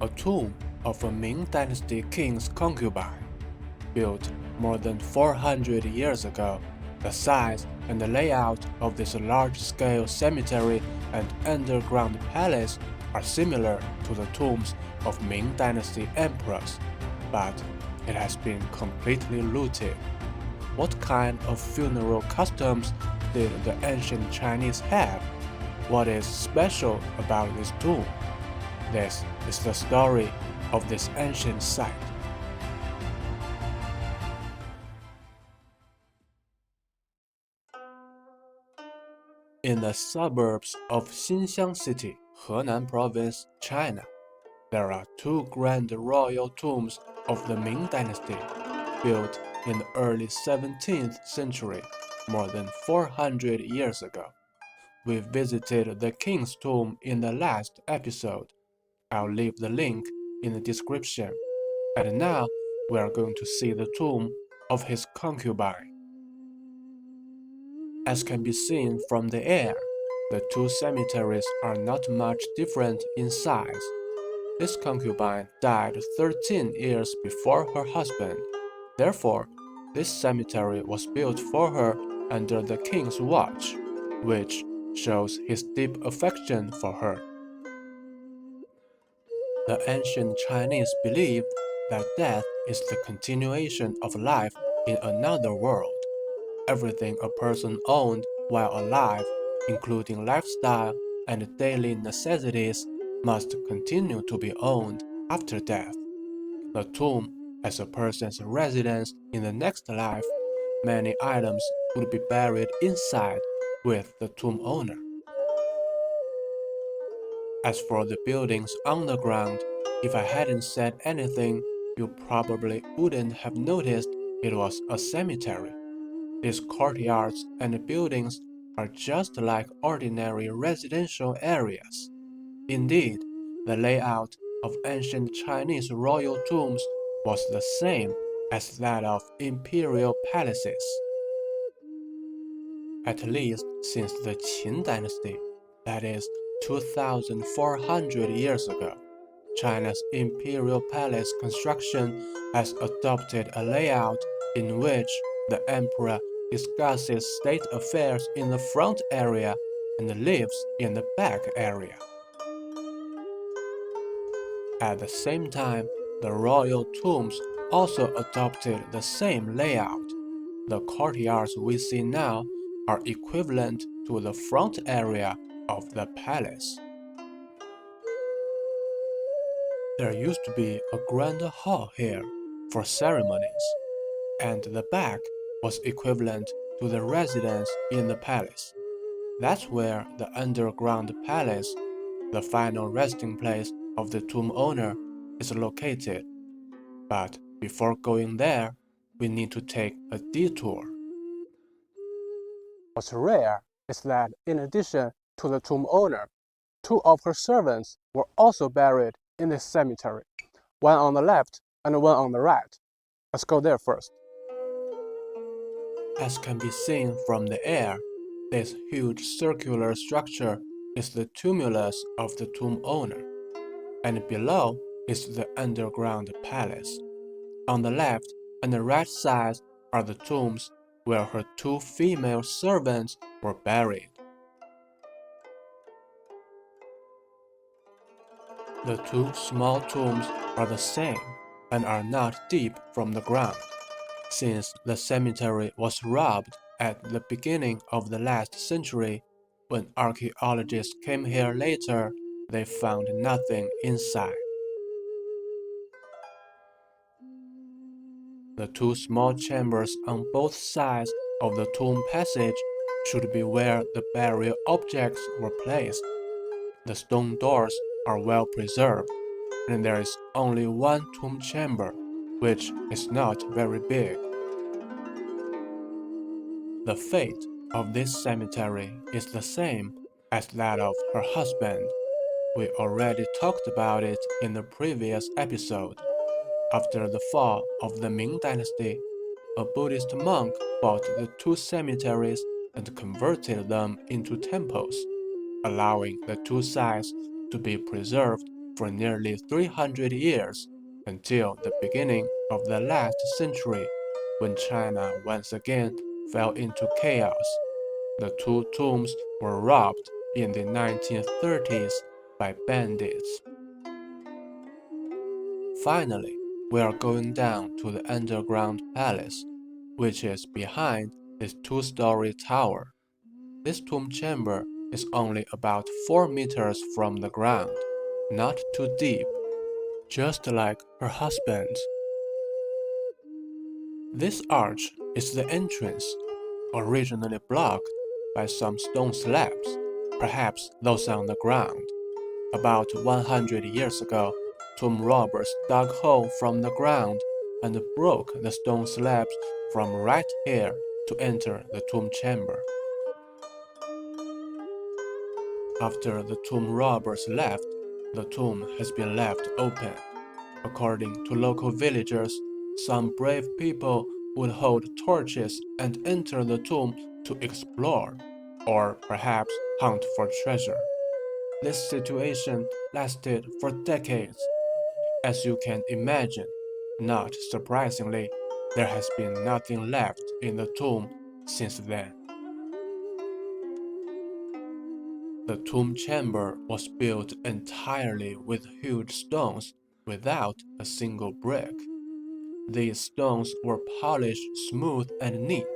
a tomb of a Ming Dynasty king's concubine. Built more than 400 years ago, the size and the layout of this large-scale cemetery and underground palace are similar to the tombs of Ming Dynasty emperors, but it has been completely looted. What kind of funeral customs did the ancient Chinese have? What is special about this tomb? This is the story of this ancient site. In the suburbs of Xinxiang City, Henan Province, China, there are two grand royal tombs of the Ming Dynasty, built in the early 17th century, more than 400 years ago. We visited the king's tomb in the last episode. I'll leave the link in the description. And now we are going to see the tomb of his concubine. As can be seen from the air, the two cemeteries are not much different in size. This concubine died 13 years before her husband. Therefore, this cemetery was built for her under the king's watch, which shows his deep affection for her. The ancient Chinese believed that death is the continuation of life in another world. Everything a person owned while alive, including lifestyle and daily necessities, must continue to be owned after death. The tomb as a person's residence in the next life, many items would be buried inside with the tomb owner. As for the buildings underground, if I hadn't said anything, you probably wouldn't have noticed it was a cemetery. These courtyards and buildings are just like ordinary residential areas. Indeed, the layout of ancient Chinese royal tombs was the same as that of imperial palaces. At least since the Qin dynasty, that is 2,400 years ago, China's imperial palace construction has adopted a layout in which the emperor discusses state affairs in the front area and lives in the back area. At the same time, the royal tombs also adopted the same layout. The courtyards we see now are equivalent to the front area of the palace. There used to be a grand hall here for ceremonies, and the back was equivalent to the residence in the palace. That's where the underground palace, the final resting place of the tomb owner, is located. But before going there, we need to take a detour. What's rare is that in addition to the tomb owner, two of her servants were also buried in this cemetery, one on the left and one on the right. Let's go there first. As can be seen from the air, this huge circular structure is the tumulus of the tomb owner, and below is the underground palace. On the left and the right sides are the tombs where her two female servants were buried. The two small tombs are the same and are not deep from the ground. Since the cemetery was robbed at the beginning of the last century, when archaeologists came here later, they found nothing inside. The two small chambers on both sides of the tomb passage should be where the burial objects were placed. The stone doors are well preserved, and there is only one tomb chamber, which is not very big. The fate of this cemetery is the same as that of her husband. We already talked about it in the previous episode. After the fall of the Ming Dynasty, a Buddhist monk bought the two cemeteries and converted them into temples, allowing the two sites to be preserved for nearly 300 years until the beginning of the last century, when China once again fell into chaos. The two tombs were robbed in the 1930s by bandits. Finally, we are going down to the underground palace, which is behind this two-story tower. This tomb chamber is only about 4 meters from the ground, not too deep, just like her husband's. This arch is the entrance, originally blocked by some stone slabs, perhaps those on the ground. About 100 years ago, tomb robbers dug hole from the ground and broke the stone slabs from right here to enter the tomb chamber. After the tomb robbers left, the tomb has been left open. According to local villagers, some brave people would hold torches and enter the tomb to explore, or perhaps hunt for treasure. This situation lasted for decades. As you can imagine, not surprisingly, there has been nothing left in the tomb since then. The tomb chamber was built entirely with huge stones without a single brick. These stones were polished smooth and neat.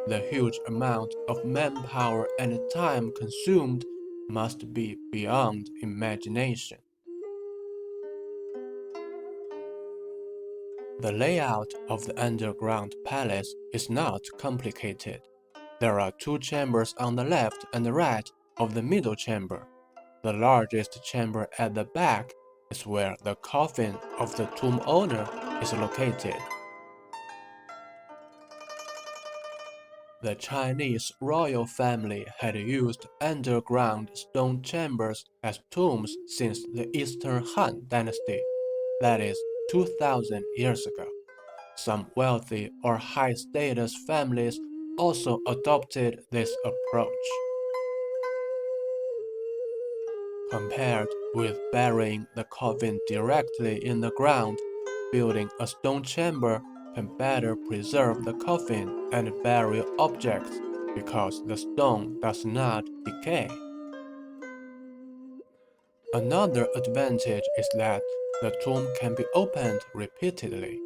The huge amount of manpower and time consumed must be beyond imagination. The layout of the underground palace is not complicated. There are two chambers on the left and right of the middle chamber. The largest chamber at the back is where the coffin of the tomb owner is located. The Chinese royal family had used underground stone chambers as tombs since the Eastern Han Dynasty, that is, 2,000 years ago. Some wealthy or high-status families also adopted this approach. Compared with burying the coffin directly in the ground, building a stone chamber can better preserve the coffin and burial objects because the stone does not decay. Another advantage is that the tomb can be opened repeatedly.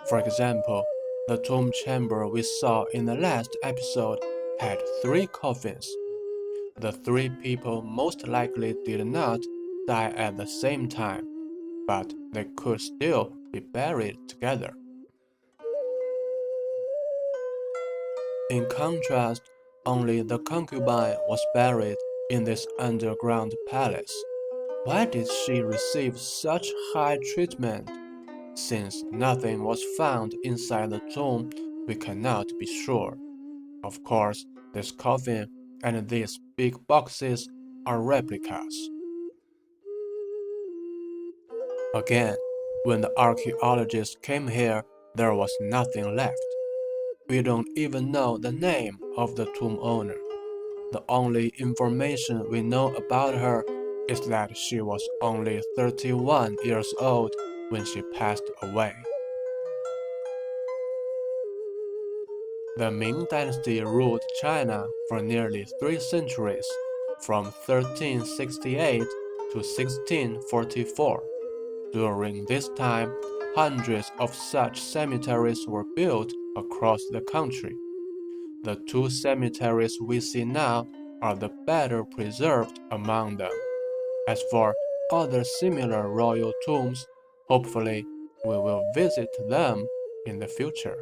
For example, the tomb chamber we saw in the last episode had 3 coffins. The 3 people most likely did not die at the same time, but they could still be buried together. In contrast, only the concubine was buried in this underground palace. Why did she receive such high treatment? Since nothing was found inside the tomb, we cannot be sure. Of course, this coffin and these big boxes are replicas. Again, when the archaeologists came here, there was nothing left. We don't even know the name of the tomb owner. The only information we know about her is that she was only 31 years old when she passed away. The Ming Dynasty ruled China for nearly 3 centuries, from 1368 to 1644. During this time, hundreds of such cemeteries were built across the country. The 2 cemeteries we see now are the better preserved among them. As for other similar royal tombs, hopefully we will visit them in the future.